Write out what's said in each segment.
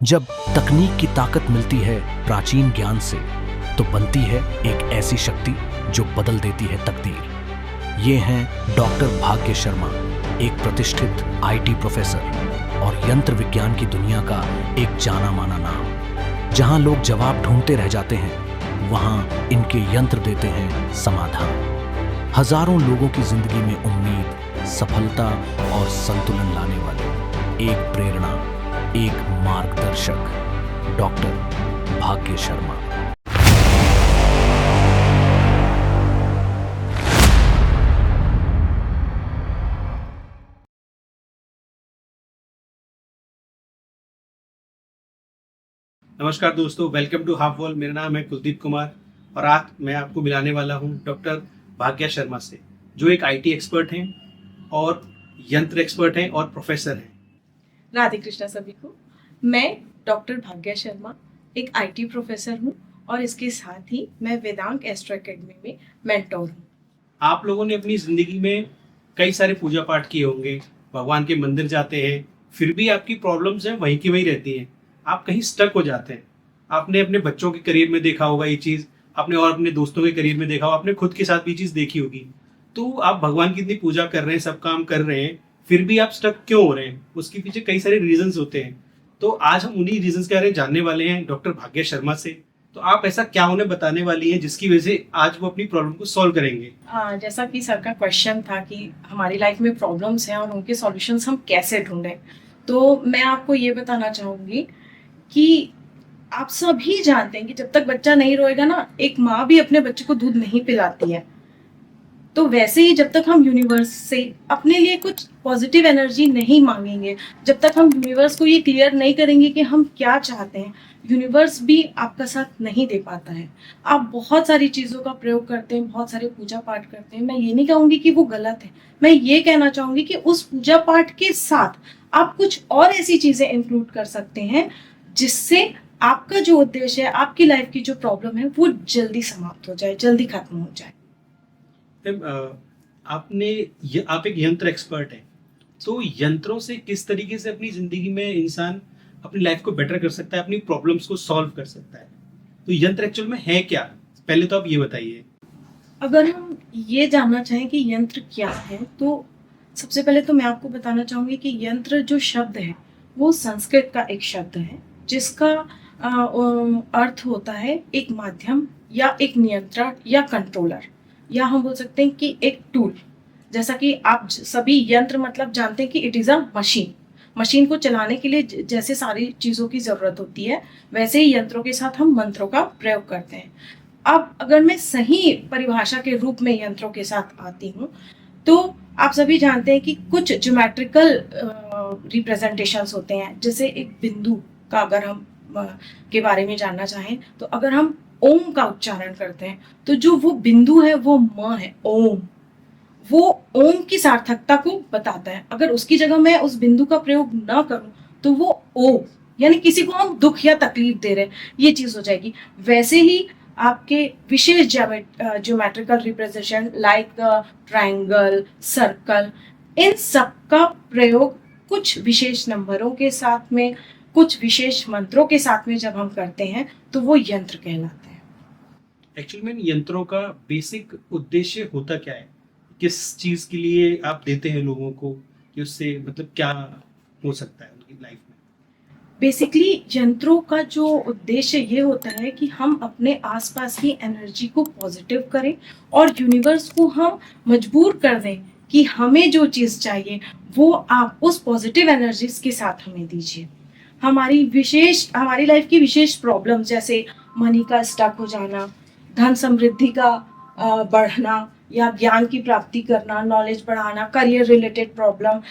जब तकनीक की ताकत मिलती है प्राचीन ज्ञान से, तो बनती है एक ऐसी शक्ति जो बदल देती है तकदीर। ये हैं डॉक्टर भाग्य शर्मा, एक प्रतिष्ठित आईटी प्रोफेसर और यंत्र विज्ञान की दुनिया का एक जाना माना नाम। जहां लोग जवाब ढूंढते रह जाते हैं, वहां इनके यंत्र देते हैं समाधान। हजारों लोगों की जिंदगी में उम्मीद, सफलता और संतुलन लाने वाले एक प्रेरणा, एक मार्गदर्शक, डॉक्टर भाग्य शर्मा। नमस्कार दोस्तों, वेलकम टू हाफ वॉल। मेरा नाम है कुलदीप कुमार और आज मैं आपको मिलाने वाला हूं डॉक्टर भाग्य शर्मा से, जो एक आईटी एक्सपर्ट हैं और यंत्र एक्सपर्ट हैं और प्रोफेसर हैं। राधे कृष्णा सभी को। मैं डॉक्टर भाग्य शर्मा एक आईटी प्रोफेसर हूँ और इसके साथ ही मैं वेदांग एस्ट्रो एकेडमी में मेंटोर हूँ। आप लोगों ने अपनी जिंदगी में कई सारे पूजा पाठ किए होंगे, भगवान के मंदिर जाते हैं, फिर भी आपकी प्रॉब्लम्स हैं वहीं की वहीं रहती हैं। आप कहीं स्टक हो जाते हैं। आपने अपने बच्चों के करियर में देखा होगा ये चीज़, आपने और अपने दोस्तों के करियर में देखा होगा, आपने खुद के साथ भी चीज़ देखी होगी। तो आप भगवान की इतनी पूजा कर रहे हैं, सब काम कर रहे हैं, फिर भी आप स्टक क्यों हो रहे हैं? उसके पीछे कई सारे रीजंस होते हैं। तो आज हम उन्हीं रीजंस के बारे में जानने वाले हैं डॉक्टर भाग्य शर्मा से। तो आप ऐसा क्या उन्हें बताने वाली हैं जिसकी वजह से आज वो अपनी प्रॉब्लम को सॉल्व करेंगे? जैसा कि सर का क्वेश्चन था कि हमारी लाइफ में प्रॉब्लम्स हैं और उनके सॉल्यूशंस हम कैसे ढूंढें, तो मैं आपको ये बताना चाहूँगी कि आप सभी जानते हैं कि जब तक बच्चा नहीं रोएगा ना, एक माँ भी अपने बच्चे को दूध नहीं पिलाती है। तो वैसे ही जब तक हम यूनिवर्स से अपने लिए कुछ पॉजिटिव एनर्जी नहीं मांगेंगे, जब तक हम यूनिवर्स को ये क्लियर नहीं करेंगे कि हम क्या चाहते हैं, यूनिवर्स भी आपका साथ नहीं दे पाता है। आप बहुत सारी चीज़ों का प्रयोग करते हैं, बहुत सारे पूजा पाठ करते हैं, मैं ये नहीं कहूँगी कि वो गलत है। मैं ये कहना चाहूँगी कि उस पूजा पाठ के साथ आप कुछ और ऐसी चीज़ें इंक्लूड कर सकते हैं जिससे आपका जो उद्देश्य है, आपकी लाइफ की जो प्रॉब्लम है, वो जल्दी समाप्त हो जाए, जल्दी खत्म हो जाए। आप एक यंत्र एक्सपर्ट हैं, तो यंत्रों से किस तरीके से अपनी जिंदगी में इंसान अपनी लाइफ को बेटर कर सकता है, अपनी प्रॉब्लम्स को सॉल्व कर सकता है? तो यंत्र एक्चुअल में है क्या? पहले तो आप ये बताइए। अगर हम ये जानना चाहें कि यंत्र क्या है, तो सबसे पहले तो मैं आपको बताना चाहूँगी कि यंत्र जो शब्द है वो संस्कृत का एक शब्द है जिसका अर्थ होता है एक माध्यम या एक नियंत्रण या कंट्रोलर, या हम बोल सकते हैं कि एक टूल। जैसा कि आप सभी यंत्र मतलब जानते हैं कि it is a machine. Machine को चलाने के लिए जैसे सारी चीज़ों की ज़रूरत होती है, वैसे ही यंत्रों के साथ हम मंत्रों का प्रयोग करते हैं। अब अगर मैं सही परिभाषा के रूप में यंत्रों के साथ आती हूँ, तो आप सभी जानते हैं कि कुछ ज्योमेट्रिकल रिप्रेजेंटेशंस होते हैं। जैसे एक बिंदु का अगर हम के बारे में जानना चाहें, तो अगर हम ओम का उच्चारण करते हैं, तो जो वो बिंदु है वो म है, ओम। वो ओम की सार्थकता को बताता है। अगर उसकी जगह मैं उस बिंदु का प्रयोग ना करूं, तो वो ओ, यानी किसी को हम दुख या तकलीफ दे रहे हैं, ये चीज हो जाएगी। वैसे ही आपके विशेष geometrical representation like triangle, circle, इन सब का प्रयोग कुछ विशेष नंबरों के साथ में, कुछ विशेष मंत्रों के साथ में जब हम करते हैं, तो वो यंत्र कहलाते हैं। एक्चुअल में यंत्रों का बेसिक उद्देश्य होता क्या है? किस चीज के लिए आप देते हैं लोगों को कि उससे मतलब क्या हो सकता है उनकी लाइफ में? बेसिकली यंत्रों का जो उद्देश्य ये होता है कि हम अपने आसपास की एनर्जी को पॉजिटिव करें और यूनिवर्स को हम मजबूर कर दें कि हमें जो चीज़ चाहिए वो आप उस पॉजिटिव एनर्जीज के साथ हमें दीजिए। हमारी लाइफ की विशेष प्रॉब्लम जैसे मनी का स्टक हो जाना, धन समृद्धि का बढ़ना या ज्ञान की प्राप्ति करना, नॉलेज बढ़ाना, करियर रिलेटेड प्रॉब्लम,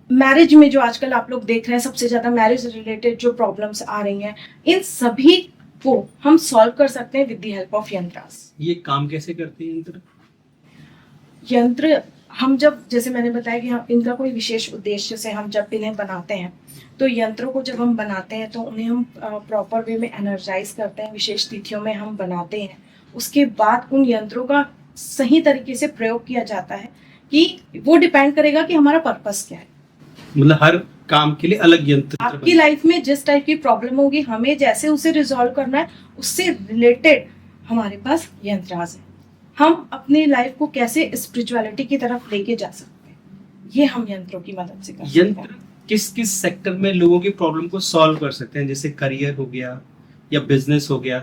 मैरिज में जो आजकल आप लोग देख रहे हैं सबसे ज़्यादा मैरिज रिलेटेड जो प्रॉब्लम्स आ रही हैं, इन सभी को हम सॉल्व कर सकते हैं विद द हेल्प ऑफ यंत्रास। ये काम कैसे करते हैं यंत्र? यंत्र हम जब, जैसे मैंने बताया कि हम इनका कोई विशेष उद्देश्य से हम जब इन्हें बनाते हैं, तो यंत्रों को जब हम बनाते हैं तो उन्हें हम प्रॉपर वे में एनर्जाइज करते हैं, विशेष तिथियों में हम बनाते हैं। उसके बाद उन यंत्रों का सही तरीके से प्रयोग किया जाता है कि वो डिपेंड करेगा कि हमारा पर्पस क्या है। मतलब हर काम के लिए अलग यंत्र आपकी लाइफ में जिस टाइप की प्रॉब्लम होगी, हमें जैसे उसे रिजॉल्व करना है, उससे रिलेटेड हमारे पास यंत्राज है। हम अपनी लाइफ को कैसे स्पिरिचुअलिटी की तरफ लेके जा सकते हैं, ये हम यंत्रों की मदद से कर सकते हैं। यंत्र किस किस सेक्टर में लोगों की प्रॉब्लम को सॉल्व कर सकते हैं? जैसे करियर हो गया या बिजनेस हो गया।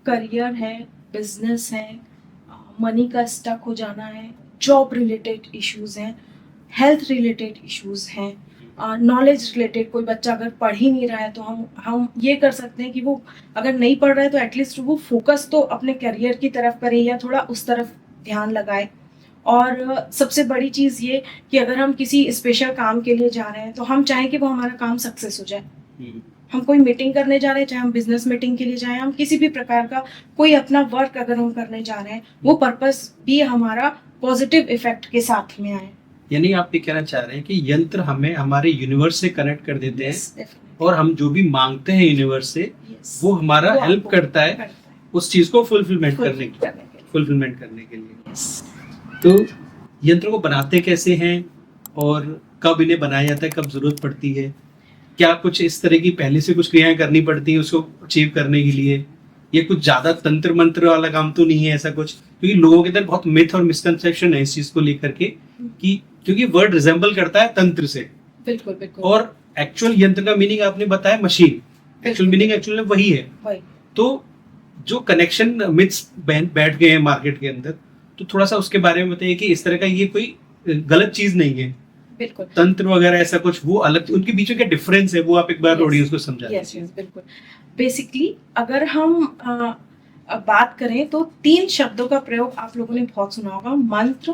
करियर है, बिजनेस है, मनी का स्टक हो जाना है, जॉब रिलेटेड इश्यूज हैं, हेल्थ रिलेटेड इश्यूज हैं, नॉलेज रिलेटेड। कोई बच्चा अगर पढ़ ही नहीं रहा है तो हम ये कर सकते हैं कि वो अगर नहीं पढ़ रहा है तो एटलीस्ट वो फोकस तो अपने करियर की तरफ करे या थोड़ा उस तरफ ध्यान लगाए। और सबसे बड़ी चीज़ ये कि अगर हम किसी स्पेशल काम के लिए जा रहे हैं तो हम चाहें कि वो हमारा काम सक्सेस हो जाए। हम कोई मीटिंग करने जा रहे हैं, चाहे हम बिजनेस मीटिंग के लिए जाएं, हम किसी भी प्रकार का कोई अपना वर्क अगर हम करने जा रहे हैं, वो पर्पस भी हमारा पॉजिटिव इफेक्ट के साथ में आए। यानी आप ये कहना चाह रहे हैं कि यंत्र हमें हमारे यूनिवर्स से कनेक्ट कर देते हैं, Yes, definitely. और हम जो भी मांगते हैं यूनिवर्स से Yes. वो हमारा वो हेल्प आपको करता है उस चीज को फुलफिलमेंट करने के लिए। Yes. तो यंत्र को बनाते कैसे हैं और कब इन्हें बनाया जाता है, कब जरूरत पड़ती है? क्या कुछ इस तरह की पहले से कुछ क्रियाएं करनी पड़ती है उसको अचीव करने के लिए? ये कुछ ज्यादा तंत्र मंत्र वाला काम तो नहीं है ऐसा कुछ? क्योंकि लोगों के अंदर बहुत मिथ और मिसकंसेप्शन है इस चीज को लेकर के कि क्योंकि वर्ड रिजेंबल करता है तंत्र से, बिल्कुल बिल्कुल। और एक्चुअल यंत्र का मीनिंग आपने बताया मशीन, एक्चुअल मीनिंग एक्चुअल में वही है। वही। तो जो कनेक्शन मिथ्स बैठ गए हैं मार्केट के अंदर, तो थोड़ा सा उसके बारे में बताइए कि इस तरह का ये कोई गलत चीज नहीं है, बिल्कुल तंत्र वगैरह ऐसा कुछ, वो अलग, उनके बीच में क्या डिफरेंस है वो आप एक बार ऑडियंस को समझा यस यस बिल्कुल। बेसिकली अगर हम बात करें तो 3 शब्दों का प्रयोग आप लोगों ने बहुत सुना होगा, मंत्र,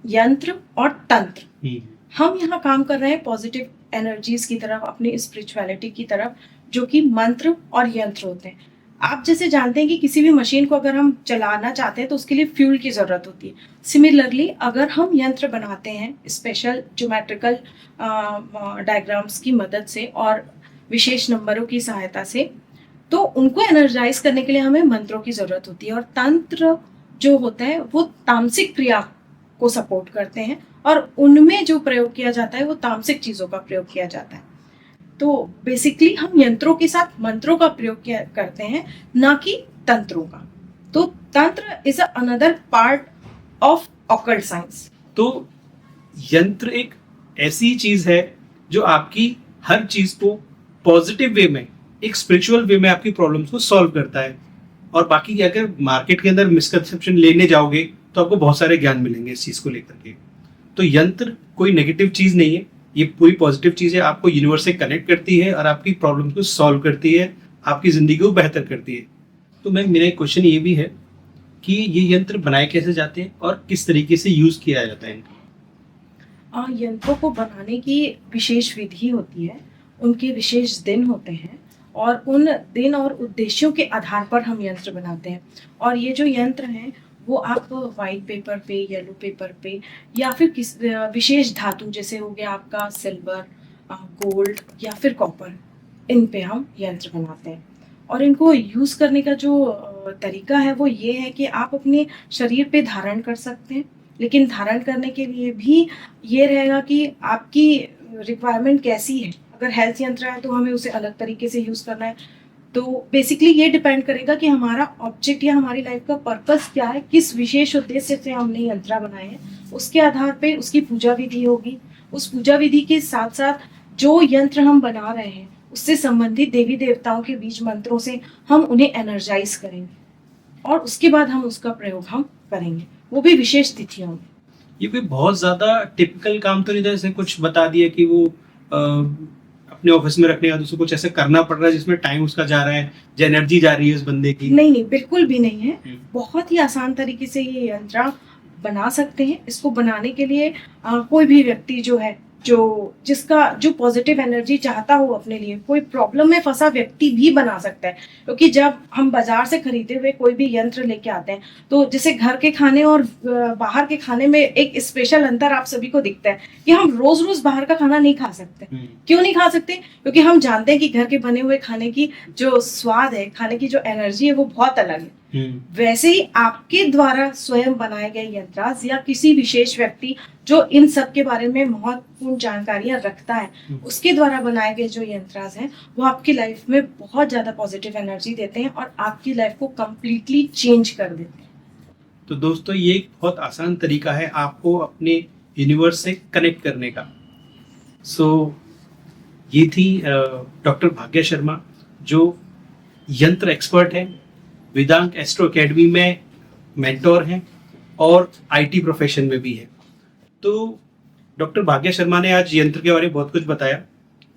यंत्र और तंत्र। हम यहाँ काम कर रहे हैं पॉजिटिव एनर्जीज की तरफ, अपनी स्पिरिचुअलिटी की तरफ, जो कि मंत्र और यंत्र होते हैं। आप जैसे जानते हैं कि किसी भी मशीन को अगर हम चलाना चाहते हैं तो उसके लिए फ्यूल की ज़रूरत होती है। सिमिलरली अगर हम यंत्र बनाते हैं स्पेशल ज्योमेट्रिकल डायग्राम्स की मदद से और विशेष नंबरों की सहायता से, तो उनको एनर्जाइज करने के लिए हमें मंत्रों की ज़रूरत होती है। और तंत्र जो होते हैं वो तामसिक क्रिया को सपोर्ट करते हैं और उनमें जो प्रयोग किया जाता है वो तामसिक चीज़ों का प्रयोग किया जाता है। तो बेसिकली हम यंत्रों के साथ मंत्रों का प्रयोग करते हैं, ना कि तंत्रों का। तो तंत्र is another part of occult science. तो यंत्र एक ऐसी चीज है जो आपकी हर चीज को पॉजिटिव वे में, एक स्पिरिचुअल वे में आपकी प्रॉब्लम्स को सॉल्व करता है। और बाकी अगर मार्केट के अंदर मिसकंसेप्शन लेने जाओगे तो आपको बहुत सारे ज्ञान मिलेंगे इस चीज को लेकर के। तो यंत्र कोई नेगेटिव चीज नहीं है, ये पूरी पॉजिटिव चीज है, आपको यूनिवर्स से कनेक्ट करती है और आपकी प्रॉब्लम्स को सॉल्व करती है, आपकी जिंदगी को बेहतर करती है। तो मैम मेरा एक क्वेश्चन ये भी है कि ये यंत्र बनाए कैसे जाते हैं और किस तरीके से यूज किया जाता है इनका? यंत्रों को बनाने की विशेष विधि होती है, उनके विशेष दिन होते हैं और उन दिन और उद्देश्यों के आधार पर हम यंत्र बनाते हैं। और ये जो यंत्र हैं वो आप वाइट पेपर पे, येलो पेपर पे या फिर किस विशेष धातु जैसे हो गया आपका सिल्वर, गोल्ड या फिर कॉपर, इन पे हम यंत्र बनाते हैं। और इनको यूज़ करने का जो तरीका है वो ये है कि आप अपने शरीर पे धारण कर सकते हैं, लेकिन धारण करने के लिए भी ये रहेगा कि आपकी रिक्वायरमेंट कैसी है। अगर हेल्थ यंत्र है तो हमें उसे अलग तरीके से यूज़ करना है। तो बेसिकली ये डिपेंड करेगा कि हमारा ऑब्जेक्ट या हमारी लाइफ का पर्पस क्या है, किस विशेष उद्देश्य से हमने यंत्र बनाए हैं, उसके आधार पे उसकी पूजा विधि होगी। उस पूजा विधि के साथ साथ जो यंत्र हम बना रहे हैं उससे संबंधित देवी देवताओं के बीज मंत्रों से हम उन्हें एनर्जाइज करेंगे और उसके बाद हम उसका प्रयोग हम करेंगे, वो भी विशेष तिथियों में। ये कोई बहुत ज्यादा टिपिकल काम तो नहीं था, जैसे कुछ बता दिया कि वो अपने ऑफिस में रखने का दूसरे कुछ ऐसे करना पड़ रहा है जिसमें टाइम उसका जा रहा है, जो एनर्जी जा रही है उस बंदे की? नहीं नहीं, बिल्कुल भी नहीं है। बहुत ही आसान तरीके से ये यंत्र बना सकते हैं। इसको बनाने के लिए कोई भी व्यक्ति जो है, जो पॉजिटिव एनर्जी चाहता हो अपने लिए, कोई प्रॉब्लम में फंसा व्यक्ति भी बना सकता है। क्योंकि जब हम बाजार से खरीदे हुए कोई भी यंत्र लेके आते हैं तो जैसे घर के खाने और बाहर के खाने में एक स्पेशल अंतर आप सभी को दिखता है कि हम रोज रोज बाहर का खाना नहीं खा सकते। क्यों नहीं खा सकते? क्योंकि हम जानते हैं कि घर के बने हुए खाने की जो स्वाद है, खाने की जो एनर्जी है वो बहुत अलग है। वैसे ही आपके द्वारा स्वयं बनाए गए यंत्रास या किसी विशेष व्यक्ति जो इन सब के बारे में महत्वपूर्ण जानकारियां रखता है उसके द्वारा बनाए गए जो यंत्रास हैं वो आपकी लाइफ में बहुत ज्यादा पॉजिटिव एनर्जी देते हैं और आपकी लाइफ को कंप्लीटली चेंज कर देते हैं। तो दोस्तों ये एक बहुत आसान तरीका है आपको अपने यूनिवर्स से कनेक्ट करने का। सो ये थी डॉक्टर भाग्या शर्मा जो यंत्र एक्सपर्ट है, वेदांग एस्ट्रो एकेडमी में मेंटोर हैं और आईटी प्रोफेशन में भी है। तो डॉक्टर भाग्या शर्मा ने आज यंत्र के बारे में बहुत कुछ बताया।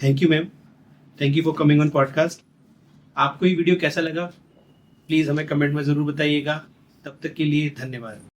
Thank you ma'am, thank you for coming on podcast. आपको ये वीडियो कैसा लगा प्लीज़ हमें कमेंट में ज़रूर बताइएगा। तब तक के लिए धन्यवाद।